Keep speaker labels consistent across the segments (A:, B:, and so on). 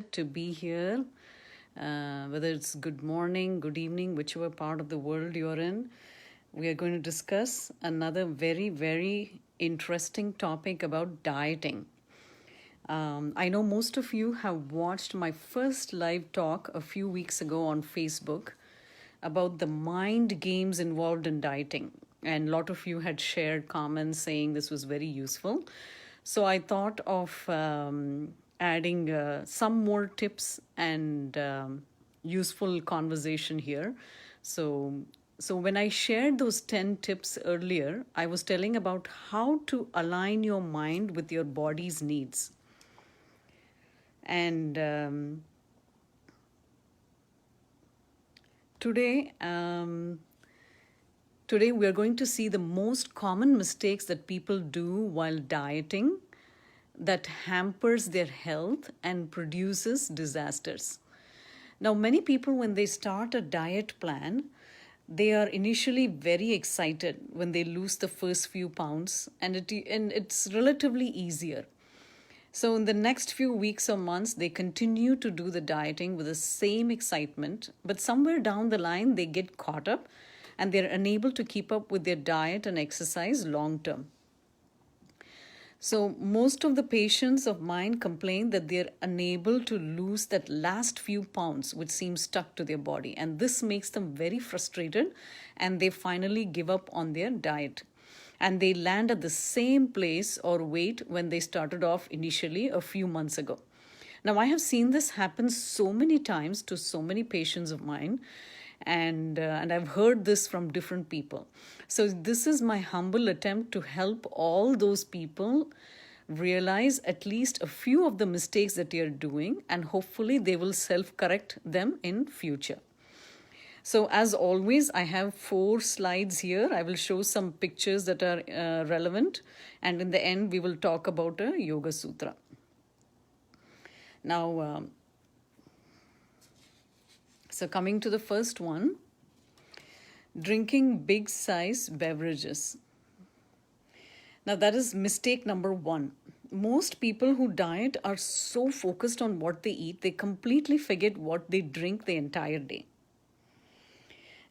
A: excited to be here. Whether it's good morning, good evening, whichever part of the world you're in, we are going to discuss another very, very interesting topic about dieting. I know most of you have watched my first live talk a few weeks ago on Facebook about the mind games involved in dieting. And a lot of you had shared comments saying this was very useful. So I thought of adding some more tips and useful conversation here. So when I shared those 10 tips earlier, I was telling about how to align your mind with your body's needs. And today, today we are going to see the most common mistakes that people do while dieting that hampers their health and produces disasters. Now, many people, when they start a diet plan, they are initially very excited when they lose the first few pounds, and it's relatively easier. So, in the next few weeks or months, they continue to do the dieting with the same excitement, but somewhere down the line, they get caught up and they're unable to keep up with their diet and exercise long term. So, most of the patients of mine complain that they're unable to lose that last few pounds which seem stuck to their body, and this makes them very frustrated and they finally give up on their diet. And they land at the same place or weight when they started off initially a few months ago. Now, I have seen this happen so many times to so many patients of mine, and I've heard this from different people. So this is my humble attempt to help all those people realize at least a few of the mistakes that they are doing, and hopefully they will self-correct them in future. So as always, I have 4 slides here. I will show some pictures that are relevant, and in the end we will talk about a Yoga Sutra. Now, so coming to the first one, drinking big size beverages. Now that is mistake number 1. Most people who diet are so focused on what they eat, they completely forget what they drink the entire day.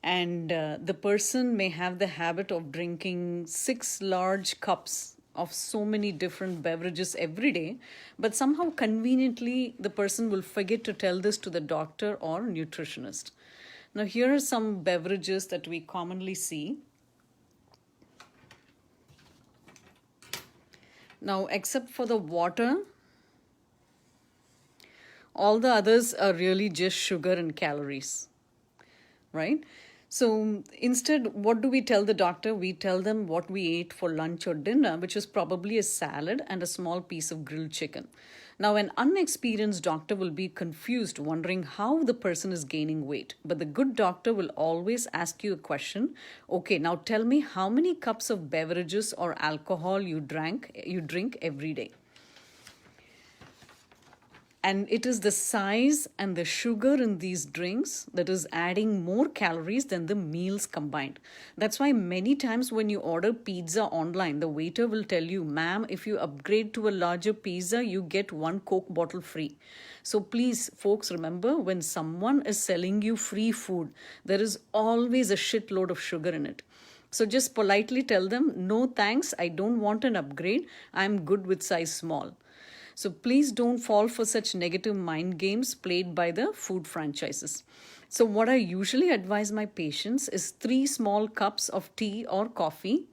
A: And the person may have the habit of drinking 6 large cups of so many different beverages every day, but somehow conveniently the person will forget to tell this to the doctor or nutritionist. Now here are some beverages that we commonly see. Now, except for the water, all the others are really just sugar and calories, right? So instead, what do we tell the doctor? We tell them what we ate for lunch or dinner, which is probably a salad and a small piece of grilled chicken. Now, an unexperienced doctor will be confused, wondering how the person is gaining weight. But the good doctor will always ask you a question. Okay, now tell me how many cups of beverages or alcohol you drink every day. And it is the size and the sugar in these drinks that is adding more calories than the meals combined. That's why many times when you order pizza online, the waiter will tell you, ma'am, if you upgrade to a larger pizza, you get 1 Coke bottle free. So please, folks, remember, when someone is selling you free food, there is always a shitload of sugar in it. So just politely tell them, no thanks, I don't want an upgrade. I'm good with size small. So please don't fall for such negative mind games played by the food franchises. So what I usually advise my patients is 3 small cups of tea or coffee,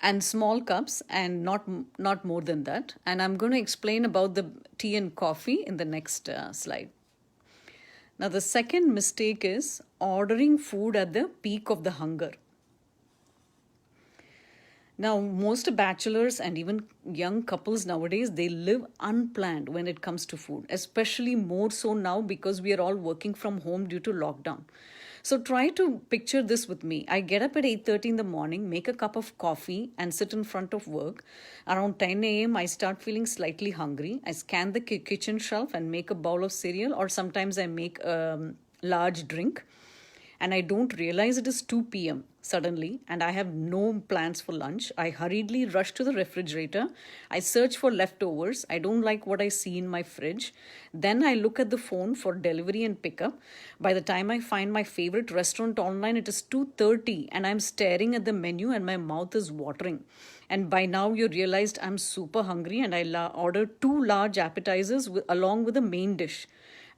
A: and small cups, and not more than that. And I'm going to explain about the tea and coffee in the next slide. Now the second mistake is ordering food at the peak of the hunger. Now, most bachelors and even young couples nowadays, they live unplanned when it comes to food, especially more so now because we are all working from home due to lockdown. So try to picture this with me. I get up at 8:30 in the morning, make a cup of coffee and sit in front of work. Around 10 a.m., I start feeling slightly hungry. I scan the kitchen shelf and make a bowl of cereal, or sometimes I make a large drink. And I don't realize it is 2 p.m. suddenly and I have no plans for lunch, I hurriedly rush to the refrigerator. I search for leftovers. I don't like what I see in my fridge. Then I look at the phone for delivery and pickup. By the time I find my favorite restaurant online, it is 2:30 and I'm staring at the menu and my mouth is watering. And by now you realized I'm super hungry and I ordered two large appetizers along with the main dish.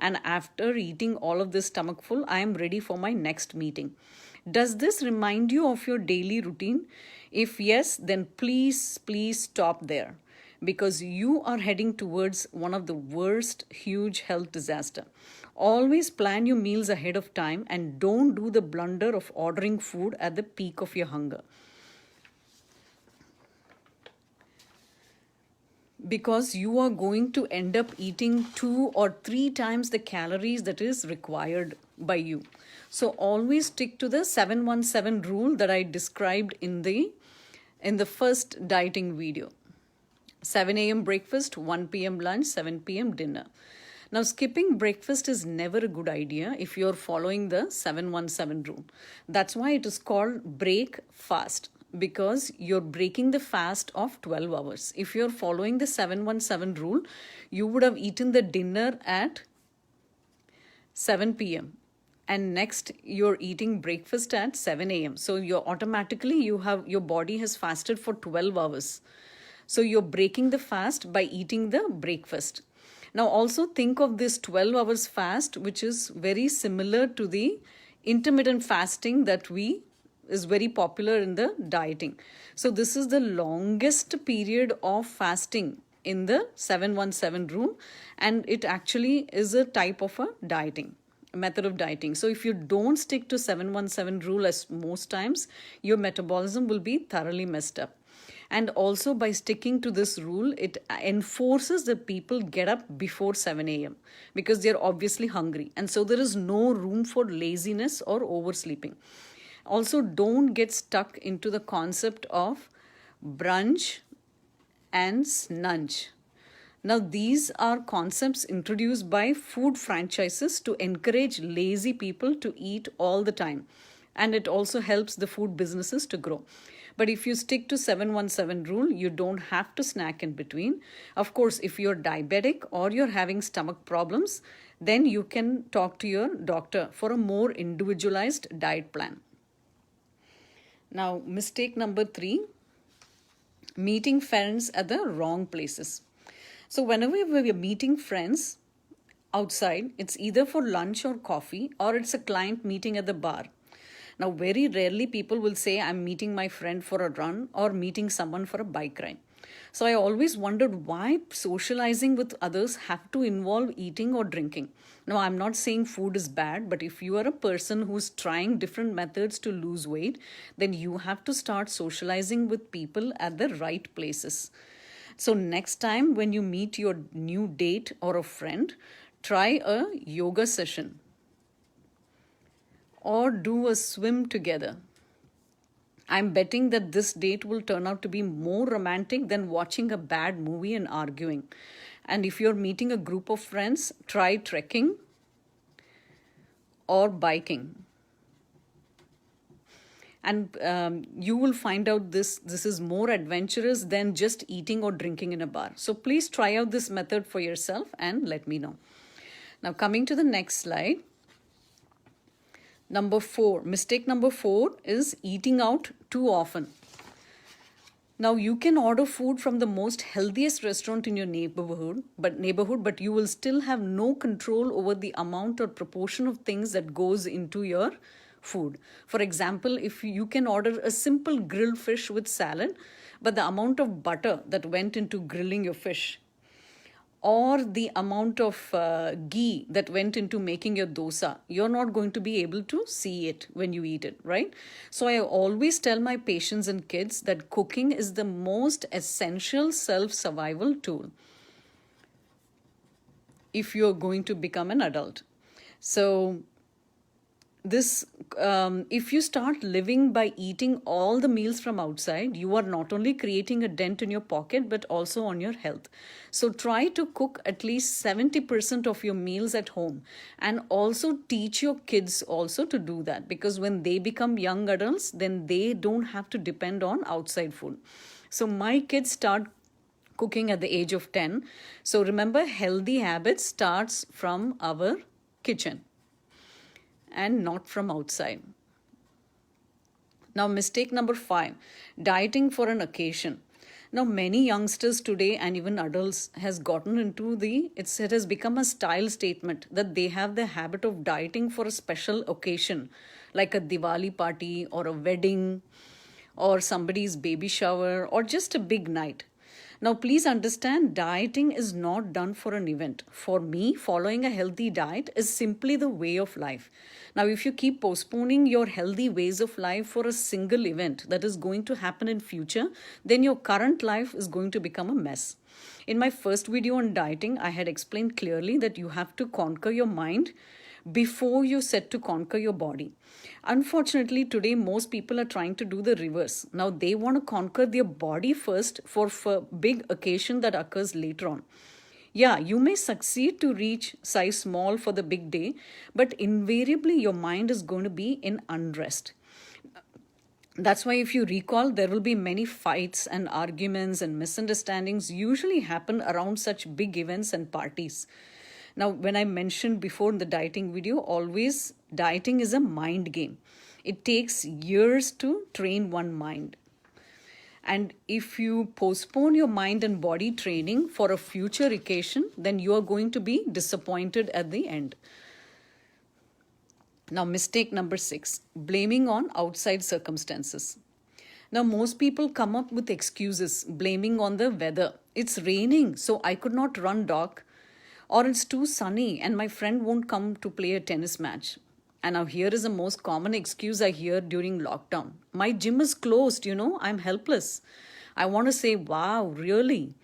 A: And after eating all of this stomachful, I am ready for my next meeting. Does this remind you of your daily routine? If yes, then please stop there because you are heading towards one of the worst huge health disaster. Always plan your meals ahead of time and don't do the blunder of ordering food at the peak of your hunger. Because you are going to end up eating 2 or 3 times the calories that is required by you. So always stick to the 717 rule that I described in the first dieting video. 7 a.m. breakfast, 1 p.m. lunch, 7 p.m. dinner. Now, skipping breakfast is never a good idea if you're following the 717 rule. That's why it is called break fast, because you're breaking the fast of 12 hours. If you're following the 717 rule, you would have eaten the dinner at 7 p.m. and next you're eating breakfast at 7 a.m. So your body has fasted for 12 hours. So you're breaking the fast by eating the breakfast. Now also think of this 12 hours fast, which is very similar to the intermittent fasting that is very popular in the dieting. So this is the longest period of fasting in the 717 rule, and it actually is a type of a method of dieting. So if you don't stick to 717 rule, as most times, your metabolism will be thoroughly messed up. And also by sticking to this rule, it enforces that people get up before 7 a.m. because they're obviously hungry. And so there is no room for laziness or oversleeping. Also, don't get stuck into the concept of brunch and snunch. Now, these are concepts introduced by food franchises to encourage lazy people to eat all the time. And it also helps the food businesses to grow. But if you stick to 717 rule, you don't have to snack in between. Of course, if you're diabetic or you're having stomach problems, then you can talk to your doctor for a more individualized diet plan. Now, mistake number 3, meeting friends at the wrong places. So whenever we're meeting friends outside, it's either for lunch or coffee, or it's a client meeting at the bar. Now, very rarely people will say, I'm meeting my friend for a run or meeting someone for a bike ride. So I always wondered why socializing with others have to involve eating or drinking. Now, I'm not saying food is bad, but if you are a person who's trying different methods to lose weight, then you have to start socializing with people at the right places. So next time when you meet your new date or a friend, try a yoga session or do a swim together. I'm betting that this date will turn out to be more romantic than watching a bad movie and arguing. And if you're meeting a group of friends, try trekking or biking. And you will find out this is more adventurous than just eating or drinking in a bar. So please try out this method for yourself and let me know. Now coming to the next slide. Mistake number 4 is eating out too often. Now you can order food from the most healthiest restaurant in your neighborhood, but you will still have no control over the amount or proportion of things that goes into your food. For example, if you can order a simple grilled fish with salad, but the amount of butter that went into grilling your fish, or the amount of ghee that went into making your dosa, you're not going to be able to see it when you eat it, right? So I always tell my patients and kids that cooking is the most essential self-survival tool if you're going to become an adult. So this if you start living by eating all the meals from outside, you are not only creating a dent in your pocket but also on your health. So try to cook at least 70% of your meals at home, and also teach your kids also to do that, because when they become young adults, then they don't have to depend on outside food. So my kids start cooking at the age of 10. So remember, healthy habits starts from our kitchen and not from outside. Now, mistake number 5, dieting for an occasion. Now, many youngsters today and even adults has gotten into it has become a style statement that they have the habit of dieting for a special occasion, like a Diwali party or a wedding or somebody's baby shower or just a big night. Now, please understand, dieting is not done for an event. For me, following a healthy diet is simply the way of life. Now, if you keep postponing your healthy ways of life for a single event that is going to happen in future, then your current life is going to become a mess. In my first video on dieting, I had explained clearly that you have to conquer your mind before you set to conquer your body. Unfortunately, today most people are trying to do the reverse. Now they want to conquer their body first for big occasion that occurs later on. Yeah, you may succeed to reach size small for the big day, but invariably your mind is going to be in unrest. That's why, if you recall, there will be many fights and arguments and misunderstandings usually happen around such big events and parties. Now, when I mentioned before in the dieting video, always dieting is a mind game. It takes years to train one mind. And if you postpone your mind and body training for a future occasion, then you are going to be disappointed at the end. Now, mistake number 6, blaming on outside circumstances. Now, most people come up with excuses, blaming on the weather. It's raining, so I could not run, doc. Or it's too sunny and my friend won't come to play a tennis match. And now here is the most common excuse I hear during lockdown. My gym is closed, I'm helpless. I want to say, wow, really?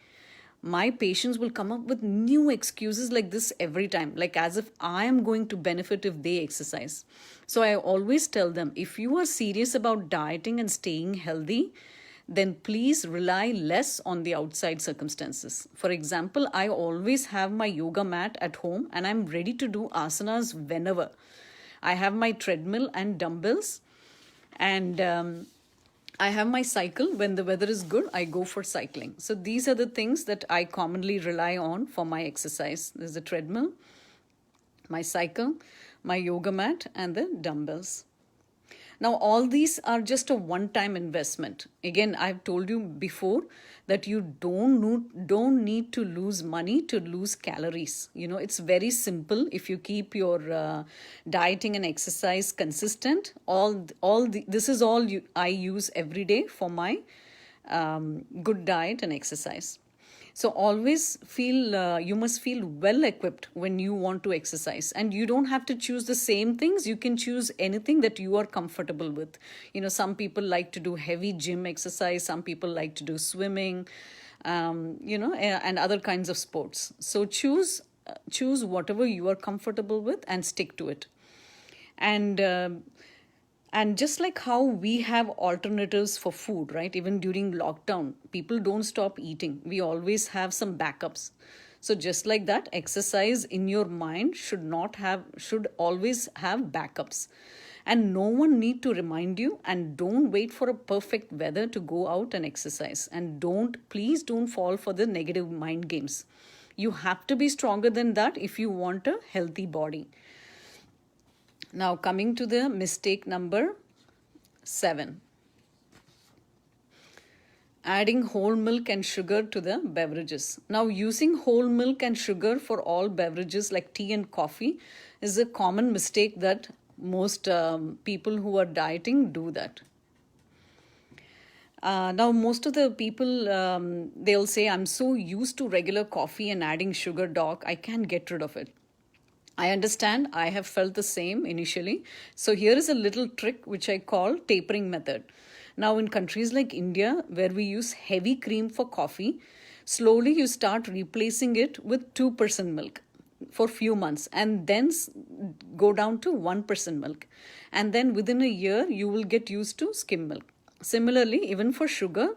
A: My patients will come up with new excuses like this every time, like as if I am going to benefit if they exercise. So I always tell them, if you are serious about dieting and staying healthy, then please rely less on the outside circumstances. For example, I always have my yoga mat at home and I'm ready to do asanas whenever. I have my treadmill and dumbbells, and I have my cycle. When the weather is good, I go for cycling. So these are the things that I commonly rely on for my exercise. There's the treadmill, my cycle, my yoga mat, and the dumbbells. Now, all these are just a one-time investment. Again, I've told you before that you don't need to lose money to lose calories. It's very simple. If you keep your dieting and exercise consistent, this is all I use every day for my good diet and exercise. So always you must feel well equipped when you want to exercise, and you don't have to choose the same things. You can choose anything that you are comfortable with. Some people like to do heavy gym exercise. Some people like to do swimming, and other kinds of sports. So choose whatever you are comfortable with and stick to it. And just like how we have alternatives for food, right? Even during lockdown, people don't stop eating. We always have some backups. So just like that, exercise in your mind should always have backups. And no one need to remind you, and don't wait for a perfect weather to go out and exercise. And please don't fall for the negative mind games. You have to be stronger than that if you want a healthy body. Now, coming to the mistake number 7. Adding whole milk and sugar to the beverages. Now, using whole milk and sugar for all beverages like tea and coffee is a common mistake that most people who are dieting do that. Now, most of the people, they'll say, I'm so used to regular coffee and adding sugar, doc, I can't get rid of it. I understand. I have felt the same initially. So here is a little trick which I call tapering method. Now, in countries like India, where we use heavy cream for coffee, slowly you start replacing it with 2% milk. for few months, and then go down to 1% milk, and then within a year you will get used to skim milk. Similarly, even for sugar,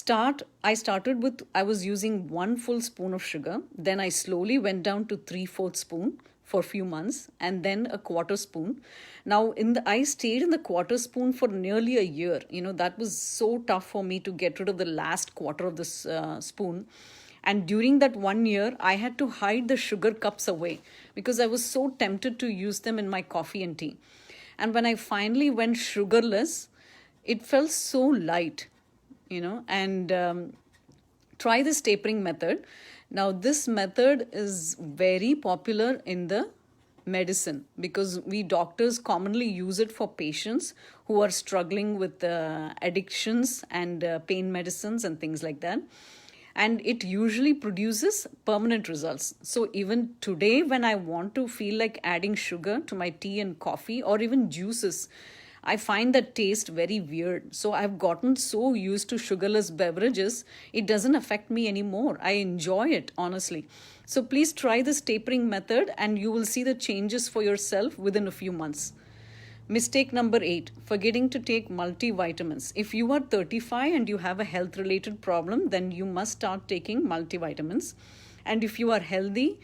A: I was using 1 full spoon of sugar, then I slowly went down to 3/4 spoon for a few months, and then a quarter spoon. Now I stayed in the quarter spoon for nearly a year. That was so tough for me to get rid of the last quarter of this spoon. And during that 1 year, I had to hide the sugar cups away because I was so tempted to use them in my coffee and tea. And when I finally went sugarless, it felt so light, and try this tapering method. Now, this method is very popular in the medicine because we doctors commonly use it for patients who are struggling with addictions and pain medicines and things like that. And it usually produces permanent results. So even today, when I want to feel like adding sugar to my tea and coffee or even juices, I find that taste very weird. So I've gotten so used to sugarless beverages, it doesn't affect me anymore. I enjoy it, honestly. So please try this tapering method and you will see the changes for yourself within a few months. Mistake number 8, forgetting to take multivitamins. If you are 35 and you have a health related problem, then you must start taking multivitamins. And if you are healthy,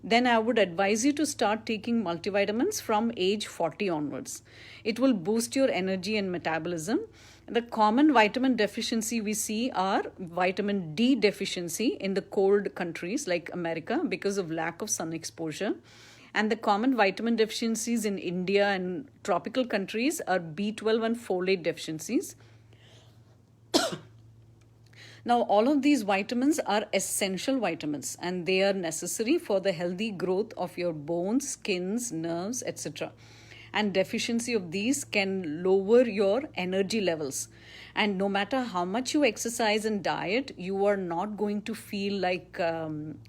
A: then I would advise you to start taking multivitamins from age 40 onwards. It will boost your energy and metabolism. The common vitamin deficiency we see are vitamin D deficiency in the cold countries like America because of lack of sun exposure. And the common vitamin deficiencies in India and tropical countries are B12 and folate deficiencies. Now, all of these vitamins are essential vitamins and they are necessary for the healthy growth of your bones, skins, nerves, etc. And deficiency of these can lower your energy levels. And no matter how much you exercise and diet, you are not going to feel like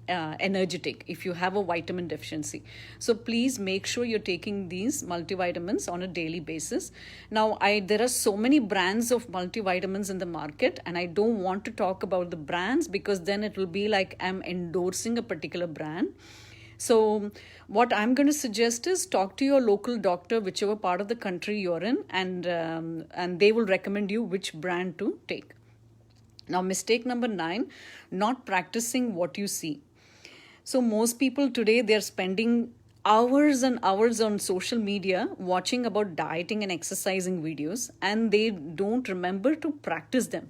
A: energetic if you have a vitamin deficiency. So please make sure you're taking these multivitamins on a daily basis. Now, there are so many brands of multivitamins in the market, and I don't want to talk about the brands because then it will be like I'm endorsing a particular brand. So what I'm going to suggest is talk to your local doctor, whichever part of the country you're in, and they will recommend you which brand to take. Now, mistake number 9, not practicing what you see. So most people today, they're spending hours and hours on social media watching about dieting and exercising videos, and they don't remember to practice them.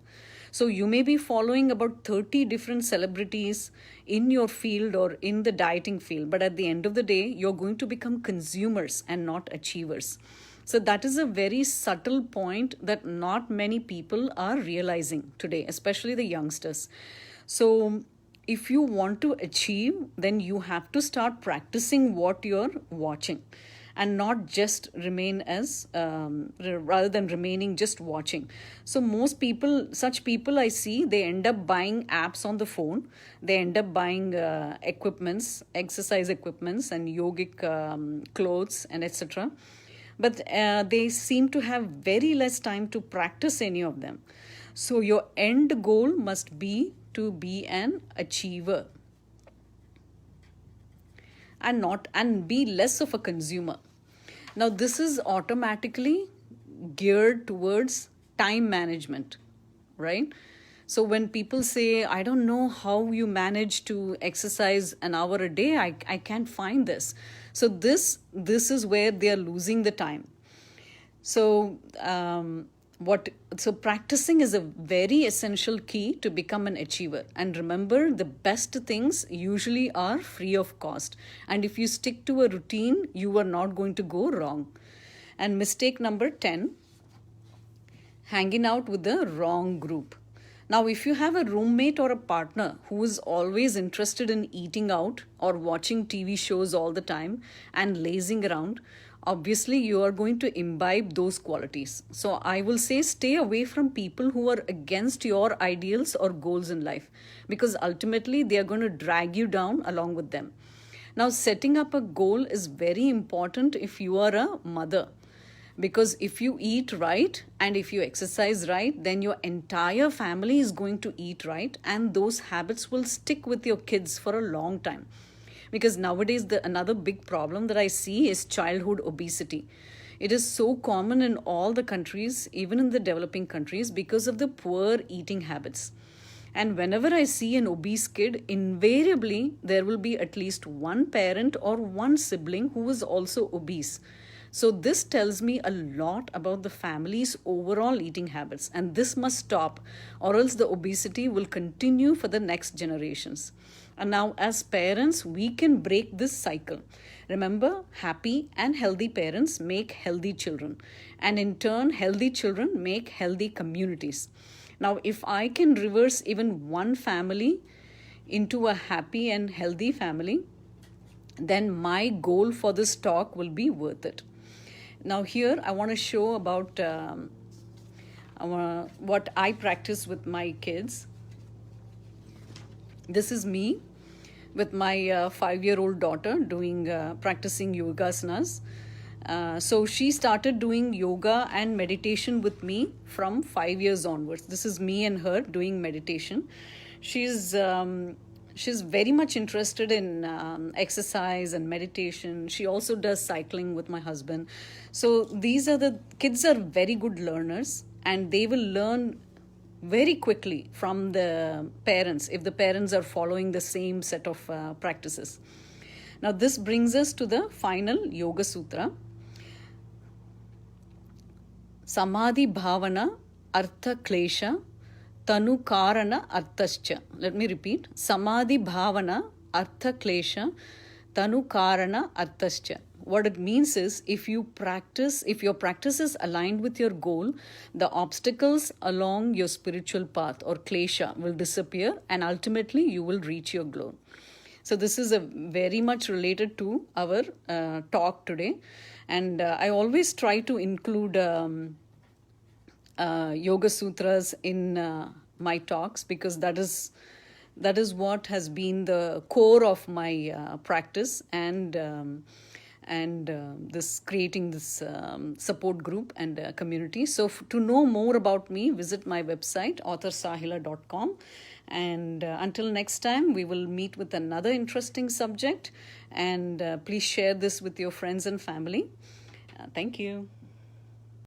A: So you may be following about 30 different celebrities in your field or in the dieting field, but at the end of the day, you're going to become consumers and not achievers. So that is a very subtle point that not many people are realizing today, especially the youngsters. So if you want to achieve, then you have to start practicing what you're watching and not just remain as rather than remaining just watching. So most people, such people I see, they end up buying apps on the phone. They end up buying equipments, exercise equipments and yogic clothes and etc. But they seem to have very less time to practice any of them. So your end goal must be to be an achiever and be less of a consumer. Now, this is automatically geared towards time management, right? So when people say, I don't know how you manage to exercise an hour a day, I can't find this. So this is where they are losing the time. So practicing is a very essential key to become an achiever. And remember, the best things usually are free of cost. And if you stick to a routine, you are not going to go wrong. And mistake number 10, hanging out with the wrong group. Now, if you have a roommate or a partner who is always interested in eating out or watching TV shows all the time and lazing around, obviously you are going to imbibe those qualities. So I will say stay away from people who are against your ideals or goals in life, because ultimately they are going to drag you down along with them. Now, setting up a goal is very important if you are a mother, because if you eat right and if you exercise right, then your entire family is going to eat right, and those habits will stick with your kids for a long time. Because nowadays, another big problem that I see is childhood obesity. It is so common in all the countries, even in the developing countries, because of the poor eating habits. And whenever I see an obese kid, invariably there will be at least one parent or one sibling who is also obese. So, this tells me a lot about the family's overall eating habits, and this must stop, or else the obesity will continue for the next generations. And now, as parents, we can break this cycle. Remember, happy and healthy parents make healthy children, and in turn, healthy children make healthy communities. Now, if I can reverse even one family into a happy and healthy family, then my goal for this talk will be worth it. Now, here I want to show about what I practice with my kids. This is me with my 5-year-old daughter doing practicing yogasanas. So she started doing yoga and meditation with me from 5 years onwards. This is me and her doing meditation. She's very much interested in exercise and meditation. She also does cycling with my husband. So the kids are very good learners, and they will learn very quickly from the parents if the parents are following the same set of practices. Now this brings us to the final Yoga Sutra. Samadhi bhavana artha klesha tanu karana arthascha. Let me repeat. Samadhi bhavana artha klesha tanu karana arthascha. What it means is, if your practice is aligned with your goal, the obstacles along your spiritual path or klesha will disappear, and ultimately you will reach your goal. So this is very much related to our talk today, and I always try to include Yoga Sutras in my talks, because that is what has been the core of my practice and this creating this support group and community. So to know more about me, visit my website authorsahila.com, and until next time, we will meet with another interesting subject, and please share this with your friends and family. Thank you.